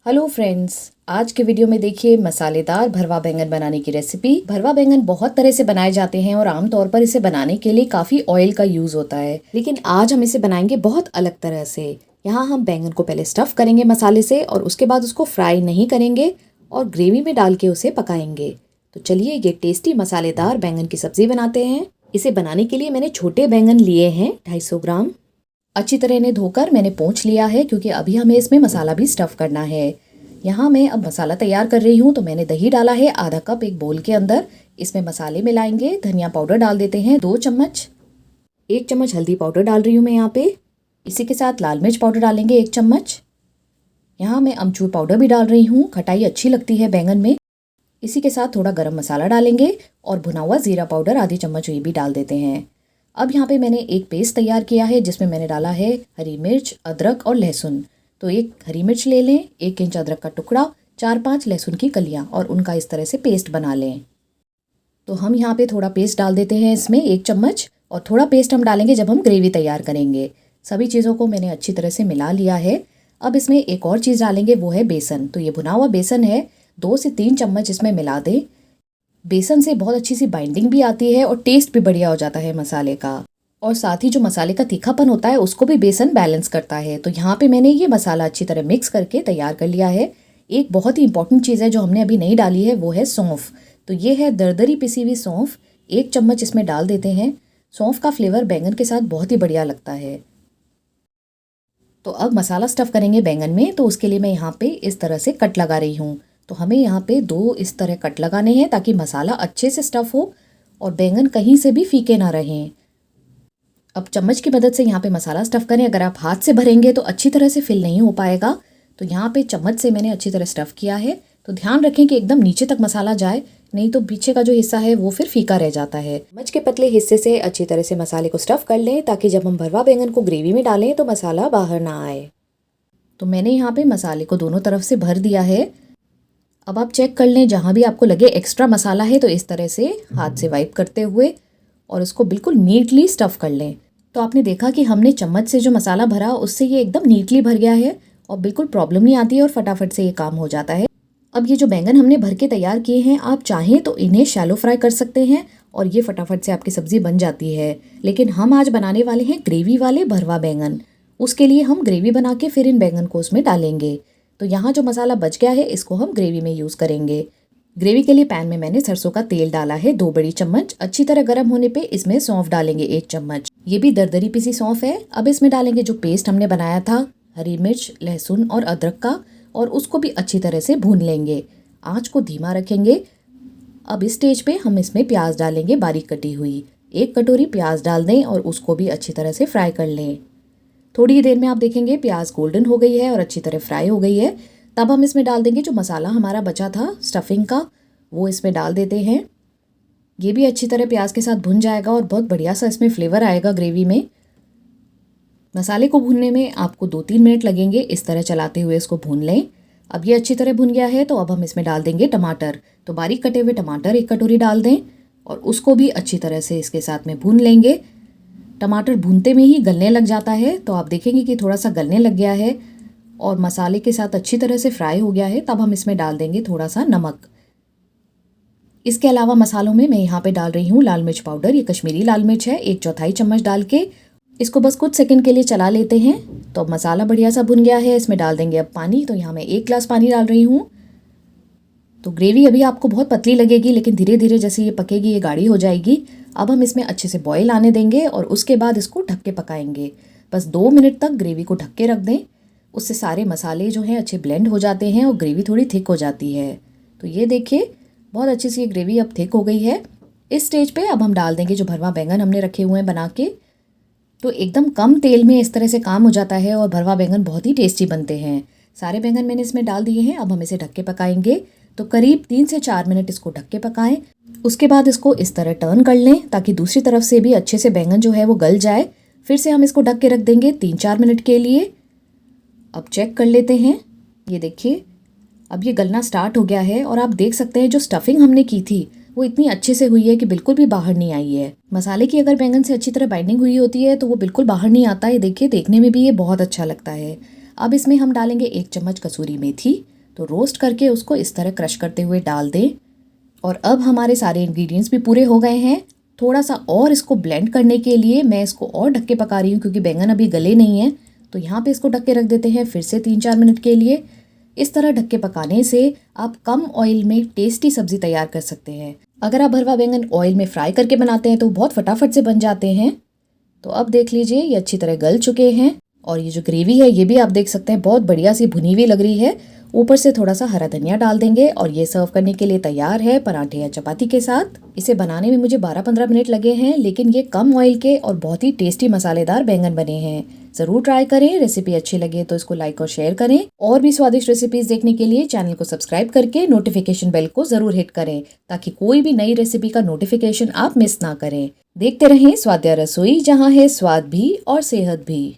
Hello friends, आज के video में देखिए मसालेदार भरवा बैंगन बनाने की रेसिपी। भरवा बैंगन बहुत तरह से बनाए जाते हैं और आमतौर पर इसे बनाने के लिए काफ़ी ऑयल का यूज़ होता है, लेकिन आज हम इसे बनाएंगे बहुत अलग तरह से। यहाँ हम बैंगन को पहले स्टफ़ करेंगे मसाले से और उसके बाद उसको फ्राई नहीं करेंगे और ग्रेवी में डाल के उसे पकाएंगे। तो चलिए ये टेस्टी मसालेदार बैंगन की सब्ज़ी बनाते हैं। इसे बनाने के लिए मैंने छोटे बैंगन लिए हैं 250 ग्राम। अच्छी तरह इन्हें धोकर मैंने पोंछ लिया है क्योंकि अभी हमें इसमें मसाला भी स्टफ़ करना है। यहाँ मैं अब मसाला तैयार कर रही हूँ, तो मैंने दही डाला है आधा कप एक बोल के अंदर। इसमें मसाले मिलाएंगे। धनिया पाउडर डाल देते हैं 2 चम्मच, 1 चम्मच हल्दी पाउडर डाल रही हूँ मैं यहाँ पे। इसी के साथ लाल मिर्च पाउडर डालेंगे 1 चम्मच। यहाँ मैं अमचूर पाउडर भी डाल रही हूँ, खटाई अच्छी लगती है बैंगन में। इसी के साथ थोड़ा गरम मसाला डालेंगे और भुना हुआ ज़ीरा पाउडर आधी चम्मच ये भी डाल देते हैं। अब यहाँ पे मैंने एक पेस्ट तैयार किया है जिसमें मैंने डाला है हरी मिर्च, अदरक और लहसुन। तो एक हरी मिर्च ले लें, 1 इंच अदरक का टुकड़ा, 4-5 लहसुन की कलियाँ और उनका इस तरह से पेस्ट बना लें। तो हम यहाँ पे थोड़ा पेस्ट डाल देते हैं इसमें 1 चम्मच, और थोड़ा पेस्ट हम डालेंगे जब हम ग्रेवी तैयार करेंगे। सभी चीज़ों को मैंने अच्छी तरह से मिला लिया है। अब इसमें एक और चीज़ डालेंगे, वो है बेसन। तो ये भुना हुआ बेसन है, 2 से 3 चम्मच इसमें मिला दें। बेसन से बहुत अच्छी सी बाइंडिंग भी आती है और टेस्ट भी बढ़िया हो जाता है मसाले का, और साथ ही जो मसाले का तीखापन होता है उसको भी बेसन बैलेंस करता है। तो यहाँ पे मैंने ये मसाला अच्छी तरह मिक्स करके तैयार कर लिया है। एक बहुत ही इंपॉर्टेंट चीज़ है जो हमने अभी नहीं डाली है, वो है सौंफ। तो ये है दरदरी पिसी हुई सौंफ, 1 चम्मच इसमें डाल देते हैं। सौंफ का फ्लेवर बैंगन के साथ बहुत ही बढ़िया लगता है। तो अब मसाला स्टफ़ करेंगे बैंगन में, तो उसके लिए मैं यहाँ पे इस तरह से कट लगा रही हूँ। तो हमें यहाँ पे 2 इस तरह कट लगाने हैं ताकि मसाला अच्छे से स्टफ़ हो और बैंगन कहीं से भी फीके ना रहें। अब चम्मच की मदद से यहाँ पे मसाला स्टफ़ करें। अगर आप हाथ से भरेंगे तो अच्छी तरह से फिल नहीं हो पाएगा। तो यहाँ पे चम्मच से मैंने अच्छी तरह स्टफ़ किया है। तो ध्यान रखें कि एकदम नीचे तक मसाला जाए, नहीं तो पीछे का जो हिस्सा है वो फिर फीका रह जाता है। चम्मच के पतले हिस्से से अच्छी तरह से मसाले को स्टफ़ कर लें ताकि जब हम भरवा बैंगन को ग्रेवी में डालें तो मसाला बाहर ना आए। तो मैंने यहाँ पे मसाले को दोनों तरफ से भर दिया है। अब आप चेक कर लें, जहाँ भी आपको लगे एक्स्ट्रा मसाला है तो इस तरह से हाथ से वाइप करते हुए और इसको बिल्कुल नीटली स्टफ़ कर लें। तो आपने देखा कि हमने चम्मच से जो मसाला भरा उससे ये एकदम नीटली भर गया है और बिल्कुल प्रॉब्लम नहीं आती है और फटाफट से ये काम हो जाता है। अब ये जो बैंगन हमने भर के तैयार किए हैं, आप चाहें तो इन्हें शैलो फ्राई कर सकते हैं और ये फटाफट से आपकी सब्ज़ी बन जाती है। लेकिन हम आज बनाने वाले हैं ग्रेवी वाले भरवा बैंगन। उसके लिए हम ग्रेवी बना के फिर इन बैंगन को उसमें डालेंगे। तो यहाँ जो मसाला बच गया है इसको हम ग्रेवी में यूज़ करेंगे। ग्रेवी के लिए पैन में मैंने सरसों का तेल डाला है 2 बड़ी चम्मच। अच्छी तरह गर्म होने पे इसमें सौंफ डालेंगे 1 चम्मच। ये भी दरदरी पिसी सौंफ है। अब इसमें डालेंगे जो पेस्ट हमने बनाया था हरी मिर्च, लहसुन और अदरक का, और उसको भी अच्छी तरह से भून लेंगे। आँच को धीमा रखेंगे। अब इस स्टेज पे हम इसमें प्याज डालेंगे बारीक कटी हुई। 1 कटोरी प्याज डाल दें और उसको भी अच्छी तरह से फ्राई कर लें। थोड़ी ही देर में आप देखेंगे प्याज गोल्डन हो गई है और अच्छी तरह फ्राई हो गई है। तब हम इसमें डाल देंगे जो मसाला हमारा बचा था स्टफिंग का, वो इसमें डाल देते हैं। ये भी अच्छी तरह प्याज के साथ भुन जाएगा और बहुत बढ़िया सा इसमें फ्लेवर आएगा ग्रेवी में। मसाले को भूनने में आपको 2-3 मिनट लगेंगे, इस तरह चलाते हुए इसको भून लें। अब ये अच्छी तरह भुन गया है तो अब हम इसमें डाल देंगे टमाटर। तो बारीक कटे हुए टमाटर 1 कटोरी डाल दें और उसको भी अच्छी तरह से इसके साथ में भून लेंगे। टमाटर भूनते में ही गलने लग जाता है, तो आप देखेंगे कि थोड़ा सा गलने लग गया है और मसाले के साथ अच्छी तरह से फ्राई हो गया है। तब हम इसमें डाल देंगे थोड़ा सा नमक। इसके अलावा मसालों में मैं यहाँ पे डाल रही हूँ लाल मिर्च पाउडर। ये कश्मीरी लाल मिर्च है, 1/4 चम्मच डाल के इसको बस कुछ सेकंड के लिए चला लेते हैं। तो अब मसाला बढ़िया सा भुन गया है। इसमें डाल देंगे अब पानी। तो यहाँ मैं 1 गिलास पानी डाल रही हूँ। तो ग्रेवी अभी आपको बहुत पतली लगेगी, लेकिन धीरे धीरे जैसे ये पकेगी ये गाढ़ी हो जाएगी। अब हम इसमें अच्छे से बॉईल आने देंगे और उसके बाद इसको ढक के पकाएंगे। बस 2 मिनट तक ग्रेवी को ढक के रख दें। उससे सारे मसाले जो हैं अच्छे ब्लेंड हो जाते हैं और ग्रेवी थोड़ी थिक हो जाती है। तो ये देखिए बहुत अच्छी सी ये ग्रेवी अब थिक हो गई है। इस स्टेज पे अब हम डाल देंगे जो भरवा बैंगन हमने रखे हुए हैं बना के। तो एकदम कम तेल में इस तरह से काम हो जाता है और भरवा बैंगन बहुत ही टेस्टी बनते हैं। सारे बैंगन मैंने इसमें डाल दिए हैं। अब हम इसे ढक के पकाएंगे। तो करीब 3 से 4 मिनट इसको ढक के पकाएं। उसके बाद इसको इस तरह टर्न कर लें ताकि दूसरी तरफ से भी अच्छे से बैंगन जो है वो गल जाए। फिर से हम इसको ढक के रख देंगे 3-4 मिनट के लिए। अब चेक कर लेते हैं। ये देखिए अब ये गलना स्टार्ट हो गया है और आप देख सकते हैं जो स्टफिंग हमने की थी वो इतनी अच्छे से हुई है कि बिल्कुल भी बाहर नहीं आई है। मसाले की अगर बैंगन से अच्छी तरह बाइंडिंग हुई होती है तो वो बिल्कुल बाहर नहीं आता है। देखिए देखने में भी ये बहुत अच्छा लगता है। अब इसमें हम डालेंगे 1 चम्मच कसूरी मेथी। तो रोस्ट करके उसको इस तरह क्रश करते हुए डाल दें। और अब हमारे सारे इंग्रेडिएंट्स भी पूरे हो गए हैं। थोड़ा सा और इसको ब्लेंड करने के लिए मैं इसको और ढक के पका रही हूँ क्योंकि बैंगन अभी गले नहीं है। तो यहाँ पे इसको ढक के रख देते हैं फिर से 3-4 मिनट के लिए। इस तरह ढक के पकाने से आप कम ऑयल में टेस्टी सब्जी तैयार कर सकते हैं। अगर आप भरवा बैंगन ऑयल में फ्राई करके बनाते हैं तो बहुत फटाफट से बन जाते हैं। तो अब देख लीजिए ये अच्छी तरह गल चुके हैं और ये जो ग्रेवी है ये भी आप देख सकते हैं बहुत बढ़िया सी भुनी हुई लग रही है। ऊपर से थोड़ा सा हरा धनिया डाल देंगे और ये सर्व करने के लिए तैयार है पराठे या चपाती के साथ। इसे बनाने में मुझे 12-15 मिनट लगे हैं, लेकिन ये कम ऑयल के और बहुत ही टेस्टी मसालेदार बैंगन बने हैं। जरूर ट्राई करें। रेसिपी अच्छी लगे तो इसको लाइक और शेयर करें। और भी स्वादिष्ट रेसिपीज देखने के लिए चैनल को सब्सक्राइब करके नोटिफिकेशन बेल को जरूर हिट करें ताकि कोई भी नई रेसिपी का नोटिफिकेशन आप मिस ना करें। देखते रहें स्वाद्या रसोई, जहाँ है स्वाद भी और सेहत भी।